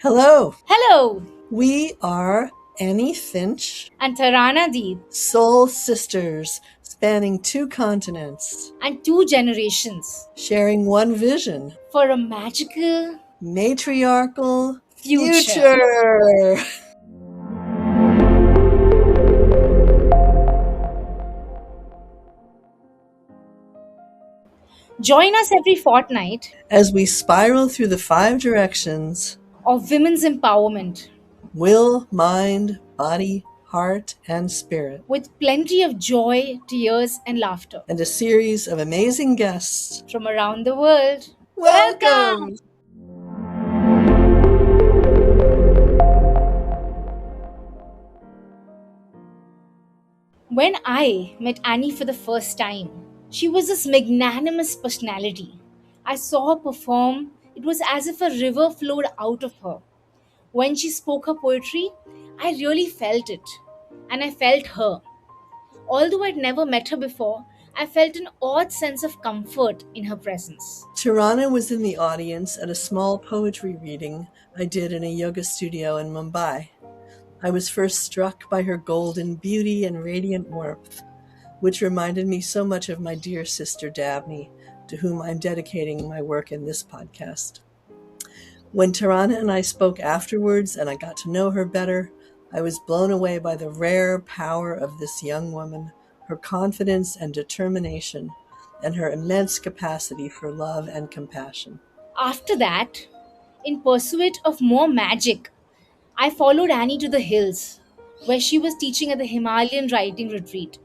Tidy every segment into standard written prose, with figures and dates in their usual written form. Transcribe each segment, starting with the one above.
Hello, Hello, we are Annie Finch, and Taranna Deep, soul sisters spanning two continents, and two generations sharing one vision, for a magical matriarchal future. future. Join us every fortnight As we spiral through the five directions of women's empowerment will, mind, body, heart, and spirit, with plenty of joy, tears, and laughter and a series of amazing guests. from around the world. Welcome! Welcome! When I met Annie for the first time, she was this magnanimous personality. I saw her perform. It was as if a river flowed out of her. When she spoke her poetry, I really felt it. And I felt her. Although I'd never met her before, I felt an odd sense of comfort in her presence. Tarana was in the audience at a small poetry reading I did in a yoga studio in Mumbai. I was first struck by her golden beauty and radiant warmth, which reminded me so much of my dear sister Dabney, to whom I'm dedicating my work in this podcast. When Tarana and I spoke afterwards and I got to know her better, I was blown away by the rare power of this young woman, her confidence and determination, and her immense capacity for love and compassion. After that, in pursuit of more magic, I followed Annie to the hills, where she was teaching at the Himalayan Writing Retreat.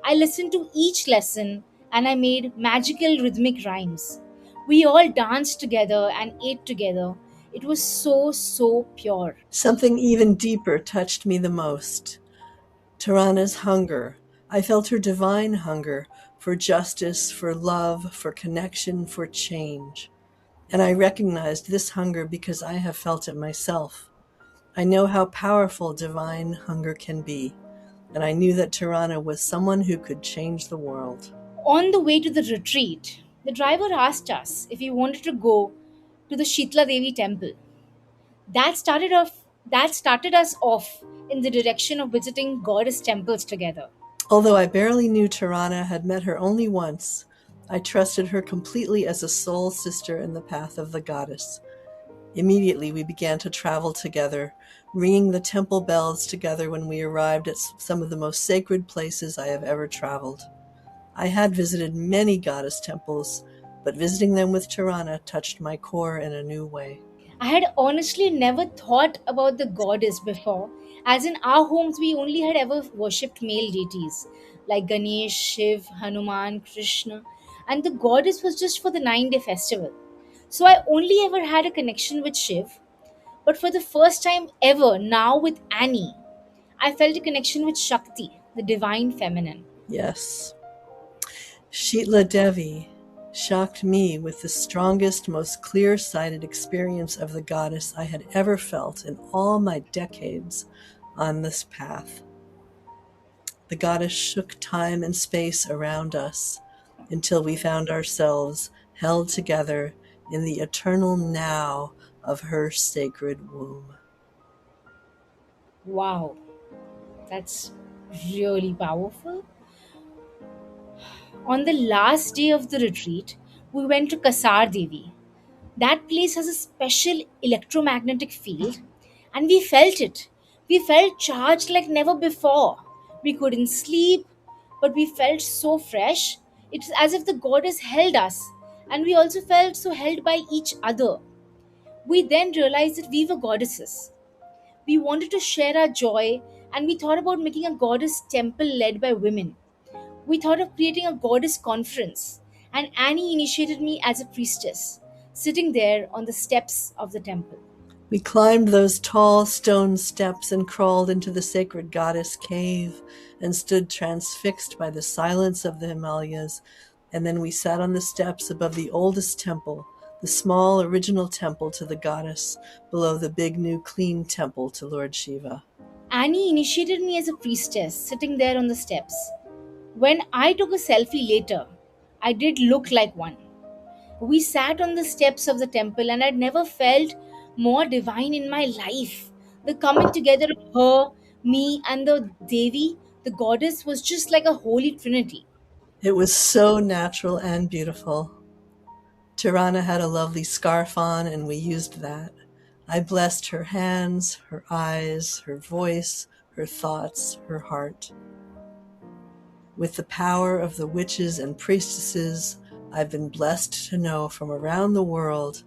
I listened to each lesson and I made magical rhythmic rhymes. We all danced together and ate together. It was so pure. Something even deeper touched me the most. Tarana's hunger. I felt her divine hunger for justice, for love, for connection, for change. And I recognized this hunger because I have felt it myself. I know how powerful divine hunger can be, and I knew that Tarana was someone who could change the world. On the way to the retreat, the driver asked us if we wanted to go to the Sheetla Devi temple. That started us off in the direction of visiting goddess temples together. Although I barely knew Tarana, had met her only once, I trusted her completely as a soul sister in the path of the goddess. Immediately we began to travel together, ringing the temple bells together when we arrived at some of the most sacred places I have ever traveled. I had visited many goddess temples, but visiting them with Tarana touched my core in a new way. I had honestly never thought about the goddess before, as in our homes we only had ever worshipped male deities like Ganesh, Shiv, Hanuman, Krishna, and the goddess was just for the 9-day festival. So I only ever had a connection with Shiv, but for the first time ever now with Annie, I felt a connection with Shakti, the divine feminine. Yes. Sheetla Devi shocked me with the strongest, most clear-sighted experience of the goddess I had ever felt in all my decades on this path. The goddess shook time and space around us until we found ourselves held together in the eternal now of her sacred womb. Wow, that's really powerful. On the last day of the retreat, we went to Kasar Devi. That place has a special electromagnetic field, and we felt it. We felt charged like never before. We couldn't sleep, but we felt so fresh. It's as if the goddess held us, and we also felt so held by each other. We then realized that we were goddesses. We wanted to share our joy, and we thought about making a goddess temple led by women. We thought of creating a goddess conference, and Annie initiated me as a priestess, sitting there on the steps of the temple. We climbed those tall stone steps and crawled into the sacred goddess cave and stood transfixed by the silence of the Himalayas. And then we sat on the steps above the oldest temple, the small original temple to the goddess, below the big new clean temple to Lord Shiva. Annie initiated me as a priestess, sitting there on the steps. When I took a selfie later, I did look like one. We sat on the steps of the temple, and I'd never felt more divine in my life. The coming together of her, me, and the Devi, the goddess, was just like a holy trinity. It was so natural and beautiful. Tirana had a lovely scarf on, and we used that. I blessed her hands, her eyes, her voice, her thoughts, her heart. With the power of the witches and priestesses I've been blessed to know from around the world,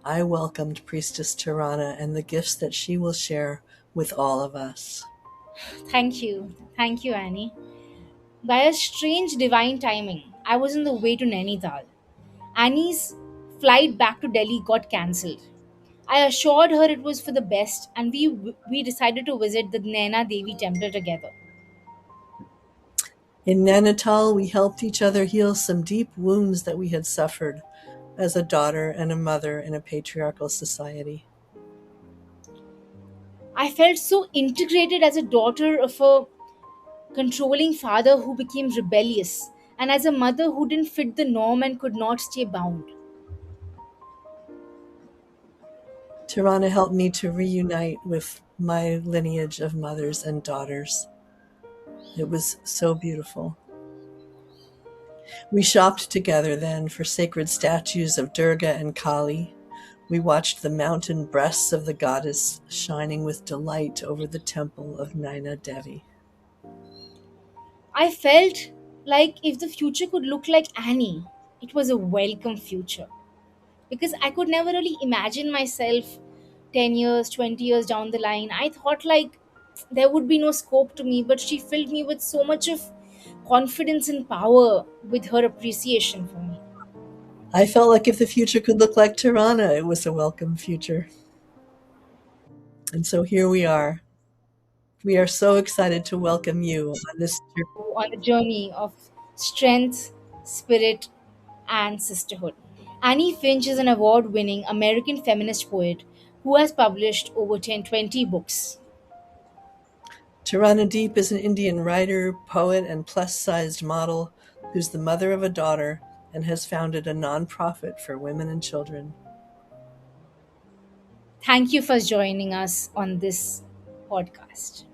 I welcomed Priestess Tirana and the gifts that she will share with all of us. Thank you. Thank you, Annie. By a strange divine timing, I was on the way to Nainital. Annie's flight back to Delhi got cancelled. I assured her it was for the best, and we decided to visit the Naina Devi temple together. In Nainital, we helped each other heal some deep wounds that we had suffered as a daughter and a mother in a patriarchal society. I felt so integrated as a daughter of a controlling father who became rebellious, and as a mother who didn't fit the norm and could not stay bound. Tirana helped me to reunite with my lineage of mothers and daughters. It was so beautiful. We shopped together then for sacred statues of Durga and Kali. We watched the mountain breasts of the goddess shining with delight over the temple of Naina Devi. I felt like if the future could look like Annie, it was a welcome future. Because I could never really imagine myself 10 years, 20 years down the line. I thought like there would be no scope to me, but she filled me with so much of confidence and power with her appreciation for me. I felt like if the future could look like Tirana, it was a welcome future. And so here we are. We are so excited to welcome you on this journey. On the journey of strength, spirit, and sisterhood. Annie Finch is an award winning American feminist poet who has published over 20 books. Tarana Deep is an Indian writer, poet, and plus-sized model who's the mother of a daughter and has founded a nonprofit for women and children. Thank you for joining us on this podcast.